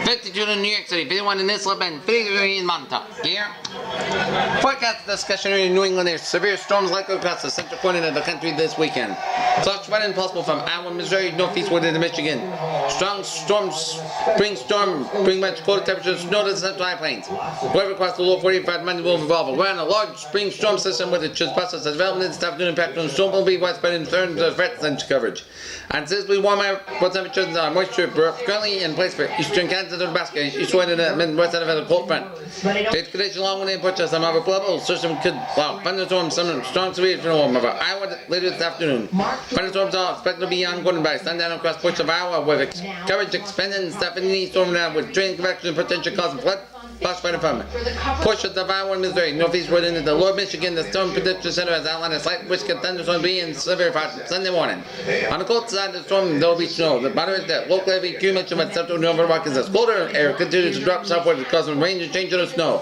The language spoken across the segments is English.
52 in New York City, 51 in Islip, and 53 in Montauk. Here, forecast discussion in New England. There's severe storms likely across the central corner of the country this weekend. Flash flooding possible from Iowa, Missouri, northeastward into Michigan. Strong storms, bring much colder temperatures, snow to the central high plains. Weather across the low 45 Monday will evolve around a large spring storm system with its process of development this afternoon. Impact on storm will be widespread in terms of threats and coverage. Unseasonably warm air temperatures and moisture currently in place for eastern Kansas and Nebraska, eastward and the midwest of the cold front. Today's condition along with the inputs of some of level system could thunderstorms, some strong severe storm over Iowa later this afternoon. Thunderstorms are expected to be ongoing by sundown across parts of Iowa with coverage expanding stuff in the east storm now with train convection potential causing flood. Flash flooding from portions of Iowa and Missouri, northeastward into the lower Michigan. The storm prediction center has outlined a slight risk of thunderstorms being severe for Sunday morning. On the cold side of the storm, there will be snow. The moderate that local heavy accumulation of central Northern Arkansas. Colder air continues to drop southward, causing rain and change of snow.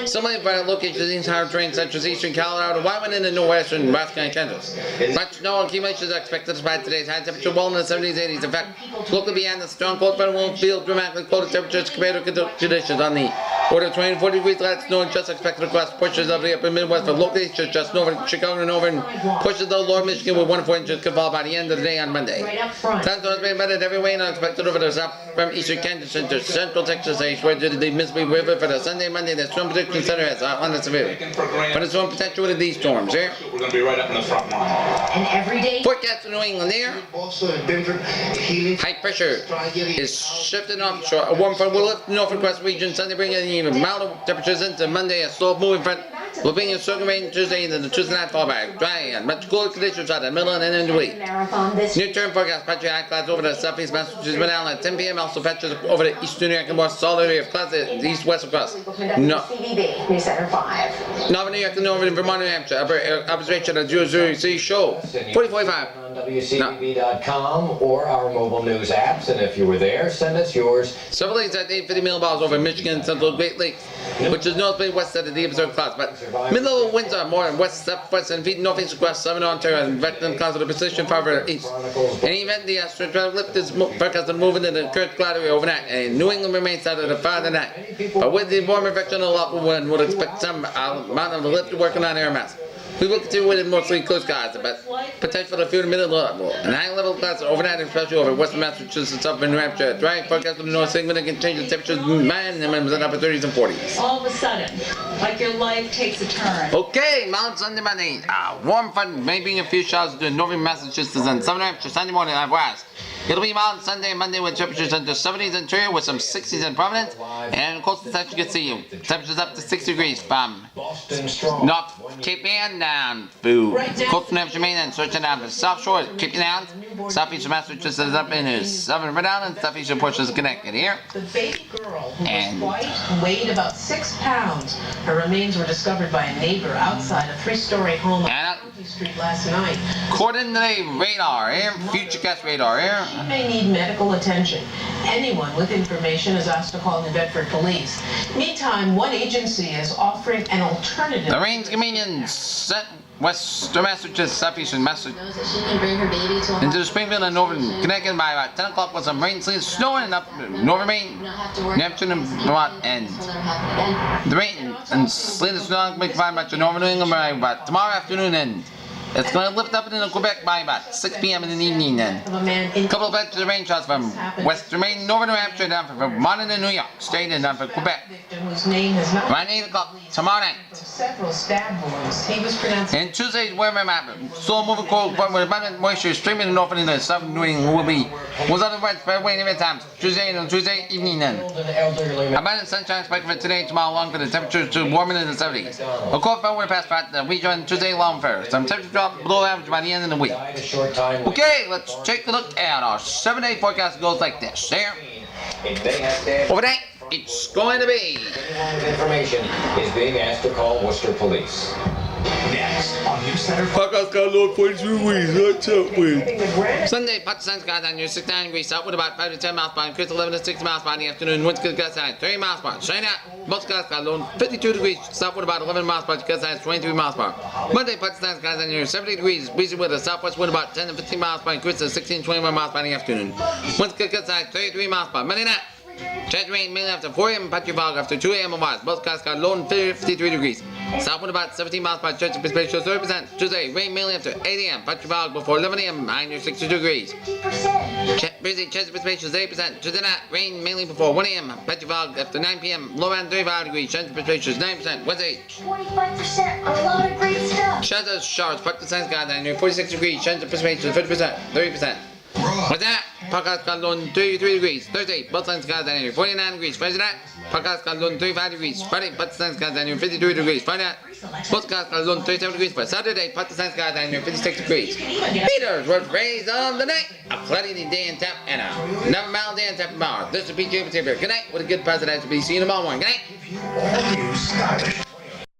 Similarly, by locations in higher terrain such as eastern Colorado, Wyoming, and the northwestern Nebraska and Kansas. Much snow accumulation is expected despite today's high temperature well in the 70s, 80s. In fact, locally beyond the strong cold front will feel dramatically colder temperatures compared to conditions on the order 20 to 40 degrees light snow and just expected across portions of the upper Midwest, but locally just over Chicago and over in portions of the lower Michigan with 1 to 4 inches could fall by the end of the day on Monday. Thunderstorms being embedded every way and unexpected over the south from eastern Kansas into central Texas, eastward to the Mississippi River for the Sunday, Monday. The Storm Prediction Center has outlined the severe. But the storm potential with these storms here. We're going to be right up in the front line. And every day. Forecast in New England here. High pressure is shifting offshore. A warm front will lift north across the region Sunday, bringing even milder temperatures into Monday. A slow moving front will bring a circle rain Tuesday into the Tuesday night fall back. Dry and much cooler conditions out the middle and end of the week. Near term forecast patchy high clouds over the southeast Massachusetts down at 10 p.m. Also patches over the eastern New York and more solid area of clouds the east-west across. No. News Center 5. Northern New York and northern Vermont, New Hampshire. Observation of Jersey City show. 4045. On WCTV.com or our mobile news apps, and if you were there, send us yours. Several days at 850 millibar over Michigan, Central Great Lakes, which is notably west side of the observed clouds. But mid-level winds are more west, southwest, and feet northeast across southern Ontario and vector clouds with a position farther east. In any event, the astronomical lift is forecast to move into the current cloud area overnight, and New England remains out of the farther night. But with the warmer vector and the local wind, we'll expect some amount of the lift working on air mass. We will continue with mostly close skies, but potential for a few middle level and high level clouds overnight, especially over western Massachusetts, southern New Hampshire. Dry forecast of the north significant change in temperatures, minimums in upper 30s and 40s. All of a sudden, like your life takes a turn. Okay, Mount Sunday morning. Warm front, maybe a few showers to northern Massachusetts and southern New Hampshire Sunday morning out west. It'll be mild Sunday and Monday with temperatures into 70s in interior with some 60s in Providence, and coastal section you can see temperatures up to 60 degrees from North Cape Ann down to coastal New Hampshire, Maine, and searching down to South Shore, Cape Ann, southeastern Massachusetts up into southern Rhode Island, southeastern portions of Connecticut here. The baby girl, who was white and weighed about 6 pounds. Her remains were discovered by a neighbor outside a 3-story home on County Street last night. According to the radar here, futurecast radar here. She may need medical attention. Anyone with information is asked to call New Bedford Police. Meantime, one agency is offering an alternative. The rain's convenience western Massachusetts, southeastern Massachusetts, into the Springfield and northern Connecticut by about 10 o'clock with some rain, sleet, snowing up northern Maine, New Hampshire, and Vermont, and the rain and sleet and snow can be confined much to northern New England by about tomorrow afternoon, and it's going to lift up into Quebec by about 6 p.m. in the evening then. A couple of extra rain shots from western Maine, northern New Hampshire, down from Vermont and New York, straight and down from Quebec. Around 8 o'clock tomorrow night. Several stab wounds. He was pronounced. And Tuesday's weather map. Slow moving cold front with abundant moisture streaming north into the southern New England was otherwise spread away in times. Tuesday and Tuesday evening then. Abundant sunshine expected for today and tomorrow long for the temperatures to warm into the 70s. A cold front will pass by the week on Tuesday long fair. Some temperature drop below average by the end of the week. Okay, let's take a look at our 7-day forecast. Goes like this. There. Overnight, it's going to be. Anyone with information is being asked to call Worcester Police. Next on News Center. Forecast got low 42 degrees. What's up with? Sunday, part sun skies on your 69 degrees. South with about 5 to 10 miles per hour. Chris 11 to 6 miles per hour in the afternoon. Winds could gust high 30 miles per hour. Shine out. Most skies got low 52 degrees. South with about 11 miles per hour. Gust high 23 miles per hour. Monday, part sun skies on your 70 degrees. Breezy with a southwest wind about 10 to 15 miles per hour. Chris 16 to 21 miles per hour in the afternoon. Winds could gust high 33 miles per hour. Monday night. Chance of rain mainly after 4 a.m. Patchy fog after 2 a.m. otherwise. Most skies got low and 53 degrees. South wind about 17 miles per hour. Chance of precipitation 30%. Tuesday, rain mainly after 8 a.m. Patchy fog before 11 a.m. High near 60 degrees. Thursday, chance of precipitation 8%. Tuesday night, rain mainly before 1 a.m. Patchy fog after 9 p.m. Low around 35 degrees. Chance of precipitation 9%. Wednesday, 25%, a lot of great stuff. chance of showers, part of the sun's got near 46 degrees. Chance of precipitation 50%. 30%. With that, podcast got low 33 degrees. Thursday, both sun's got near 49 degrees. Friday night, podcast got low 35 degrees. Friday, both sun's got near 52 degrees. Friday night, podcast got low 37 degrees. But Saturday, part of the sun's got near 56 degrees. Peters was raised on the night. A cloudy day in Tap and a never mild day in Tap tomorrow. This is PJ Good night. What a good president to be. See you tomorrow morning. Good night. All new stylish.